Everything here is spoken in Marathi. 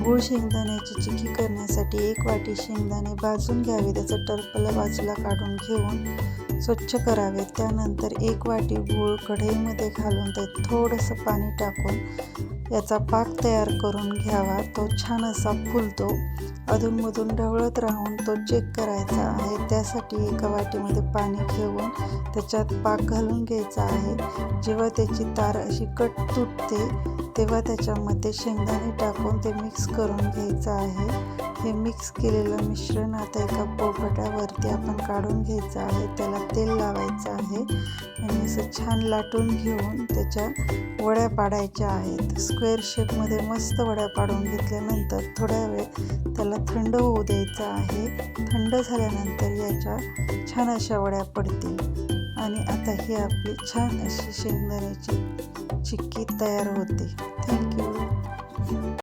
गूळ शेंगदाण्याची चिक्की करण्यासाठी 1 वाटी शेंगदाणे भाजून घ्यावे. त्याचं टरफल बाजूला काढून घेऊन स्वच्छ करावे. त्यानंतर 1 वाटी गूळ कढईमध्ये घालून त्यात थोडंसं पाणी टाकून याचा पाक तयार करून घ्यावा. तो छान असा फुलतो. अधूनमधून ढवळत राहून तो चेक करायचा आहे. त्यासाठी एका वाटीमध्ये पाणी घेऊन त्याच्यात पाक घालून घ्यायचा आहे. जेव्हा त्याची तार अशी कट तुटते तेव्हा त्याच्यामध्ये शेंगदाणे टाकून ते मिक्स करून घ्यायचं आहे. हे मिक्स केलेलं मिश्रण आता एका पोळपाटावरती आपण काढून घ्यायचं आहे. त्याला तेल लावायचं आहे आणि असं छान लाटून घेऊन त्याच्या वड्या पाडायच्या आहेत. स्क्वेअर शेपमध्ये मस्त वड्या पाडून घेतल्यानंतर थोड्या वेळ त्याला थंड होऊ द्यायचं आहे. थंड झाल्यानंतर याच्या छान अशा वड्या पडतील आणि आता ही आपली छान अशी शेंगदाण्याची चिक्की तयार होते. थँक्यू.